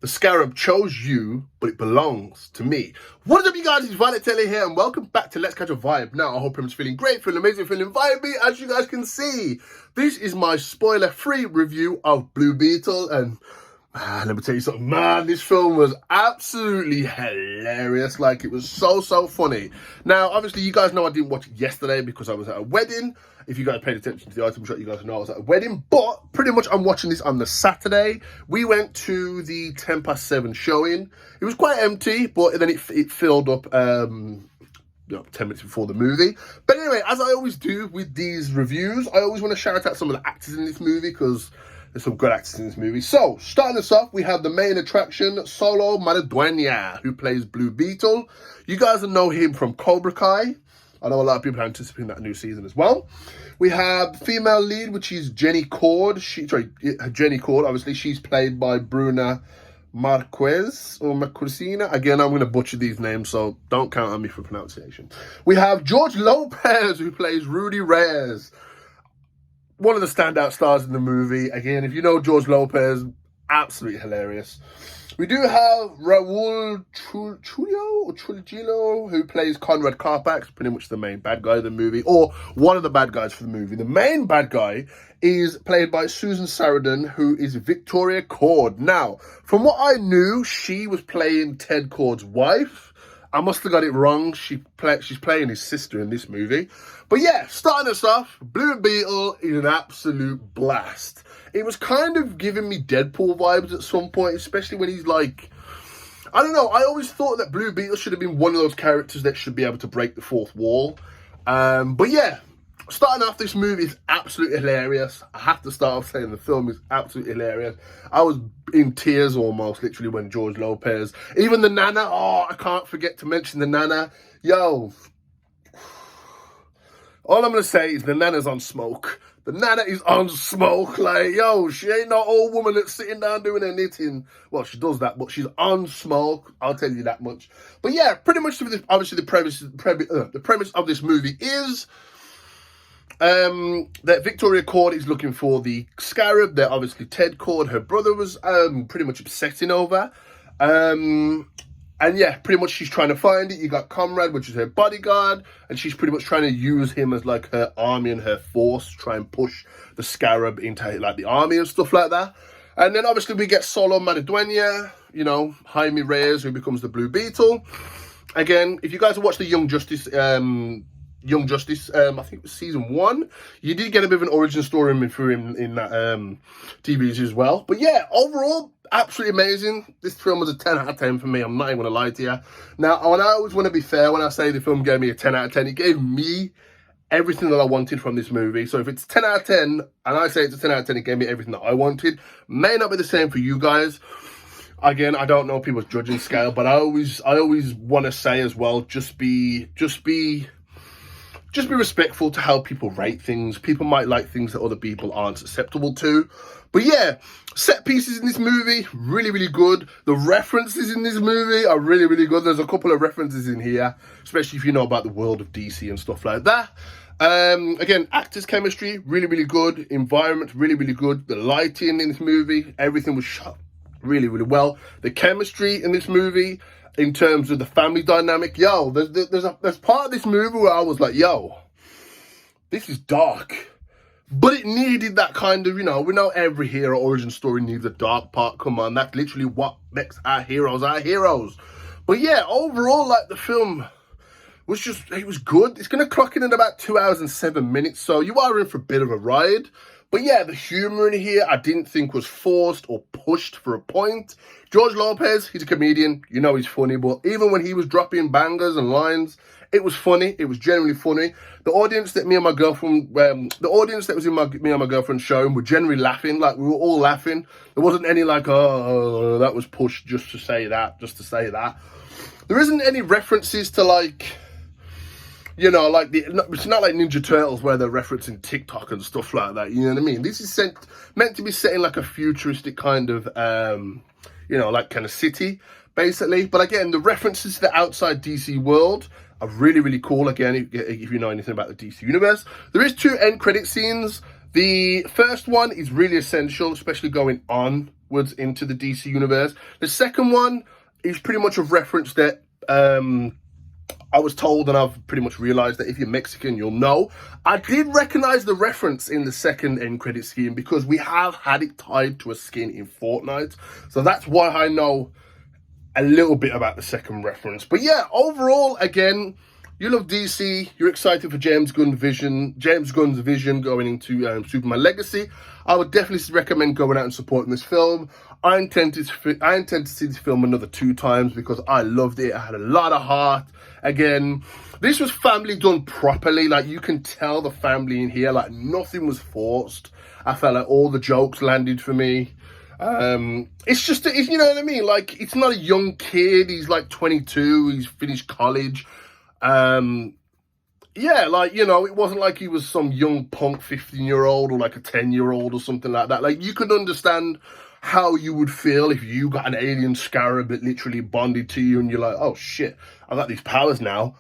The Scarab chose you, but it belongs to me. What is up, you guys? It's Violet here, and welcome back to Let's Catch a Vibe. Now, I hope everyone's feeling great, feeling amazing, feeling vibey. As you guys can see, this is my spoiler-free review of Blue Beetle, and let me tell you something, man, this film was absolutely hilarious. Like, it was so funny. Now, obviously, you guys know I didn't watch it yesterday because I was at a wedding. If you guys paid attention to the item shot, you guys know I was at a wedding. But pretty much I'm watching this on the Saturday. We went to the 7:10 showing. It was quite empty, but then it filled up 10 minutes before the movie. But anyway, as I always do with these reviews, I always want to shout out some of the actors in this movie because there's some good actors in this movie. So, starting us off, we have the main attraction, Solo Madduenya, who plays Blue Beetle. You guys will know him from Cobra Kai. I know a lot of people are anticipating that new season as well. We have the female lead, which is Jenny Cord. Jenny Cord, obviously. She's played by Bruna Marquez or Marquezina. Again, I'm going to butcher these names, so don't count on me for pronunciation. We have George Lopez, who plays Rudy Reyes. One of the standout stars in the movie. Again, if you know George Lopez, absolutely hilarious. We do have Raul Trujillo, who plays Conrad Carpax, pretty much the main bad guy of the movie, or one of the bad guys for the movie. The main bad guy is played by Susan Sarandon, who is Victoria Cord. Now, from what I knew, she was playing Ted Cord's wife. I must have got it wrong. She's playing his sister in this movie. But yeah, starting us off, Blue Beetle is an absolute blast. It was kind of giving me Deadpool vibes at some point, especially when he's like, I don't know, I always thought that Blue Beetle should have been one of those characters that should be able to break the fourth wall. But yeah, starting off, this movie is absolutely hilarious. I have to start off saying the film is absolutely hilarious. I was in tears almost, literally, when George Lopez, even the Nana, I can't forget to mention the Nana. Yo, all I'm going to say is the Nana's on smoke. The Nana is on smoke. Like, yo, she ain't no old woman that's sitting down doing her knitting. Well, she does that, but she's on smoke. I'll tell you that much. But yeah, pretty much, obviously, the premise of this movie is that Victoria Cord is looking for the Scarab that obviously Ted Cord, her brother, was pretty much obsessing over. And yeah, pretty much she's trying to find it. You got Comrade, which is her bodyguard, and she's pretty much trying to use him as like her army and her force to try and push the Scarab into like the army and stuff like that. And then obviously we get Solo Madduenya, you know, Jaime Reyes, who becomes the Blue Beetle. Again, if you guys have watched the Young Justice, I think it was season 1. You did get a bit of an origin story for him in that TV as well. But yeah, overall, absolutely amazing. This film was a 10 out of 10 for me. I'm not even going to lie to you. Now, and I always want to be fair when I say the film gave me a 10 out of 10. It gave me everything that I wanted from this movie. So if it's 10 out of 10, and I say it's a 10 out of 10, it gave me everything that I wanted. May not be the same for you guys. Again, I don't know people's judging scale, but I always want to say as well, just be respectful to how people rate things. People might like things that other people aren't acceptable to. But yeah, set pieces in this movie, really good. The references in this movie are really good. There's a couple of references in here, especially if you know about the world of DC and stuff like that. Again, actors' chemistry, really good. Environment, really good. The lighting in this movie, everything was shot really well. The chemistry in this movie, in terms of the family dynamic, yo, there's part of this movie where I was like, yo, this is dark. But it needed that kind of, you know, we know every hero origin story needs a dark part. Come on, that's literally what makes our heroes our heroes. But yeah, overall, like, the film was just, it was good. It's going to clock in at about 2 hours and 7 minutes, so you are in for a bit of a ride. But yeah, the humor in here I didn't think was forced or pushed for a point. George Lopez, he's a comedian. You know he's funny, but even when he was dropping bangers and lines, it was funny. It was genuinely funny. The audience that me and my girlfriend, the audience that was in me and my girlfriend showing were generally laughing. Like, we were all laughing. There wasn't any like, oh, that was pushed just to say that. There isn't any references to, like, you know, like, it's not like Ninja Turtles where they're referencing TikTok and stuff like that, you know what I mean? This is meant to be set in like a futuristic kind of, you know, like kind of city, basically. But again, the references to the outside DC world are really cool. Again, if you know anything about the DC universe. There is 2 end credit scenes. The first one is really essential, especially going on onwards into the DC universe. The second one is pretty much a reference that I was told, and I've pretty much realized that if you're Mexican, you'll know. I did recognize the reference in the second end credit scheme because we have had it tied to a skin in Fortnite. So that's why I know a little bit about the second reference. But yeah, overall, again, you love DC, you're excited for James Gunn's vision going into Superman Legacy. I would definitely recommend going out and supporting this film. I intend to see this film another 2 times because I loved it. I had a lot of heart. Again, this was family done properly. Like, you can tell the family in here, like, nothing was forced. I felt like all the jokes landed for me. It's just, you know what I mean? Like, it's not a young kid. He's like 22. He's finished college. Yeah, like, you know, it wasn't like he was some young punk 15-year-old or like a 10-year-old or something like that. Like, you could understand how you would feel if you got an alien scarab that literally bonded to you and you're like, oh shit, I got these powers now.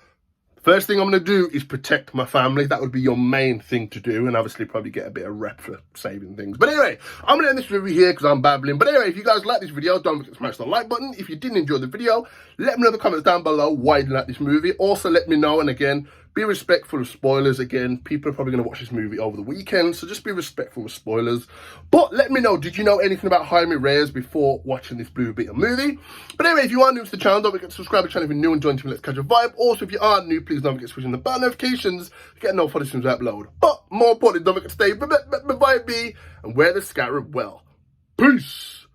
First thing I'm going to do is protect my family. That would be your main thing to do, and obviously probably get a bit of rep for saving things. But anyway, I'm going to end this review here because I'm babbling. But anyway, if you guys like this video, don't forget to smash the like button. If you didn't enjoy the video, let me know in the comments down below why you didn't like this movie. Also, let me know, and again, be respectful of spoilers. Again, people are probably going to watch this movie over the weekend, so just be respectful of spoilers. But let me know, did you know anything about Jaime Reyes before watching this Blue Beetle movie? But anyway, if you are new to the channel, don't forget to subscribe to the channel if you're new and join Team Let's Catch a Vibe. Also, if you are new, please don't forget to switch on the bell notifications to get notified as soon as I upload. But more importantly, don't forget to stay vibey and wear the scarab well. Peace!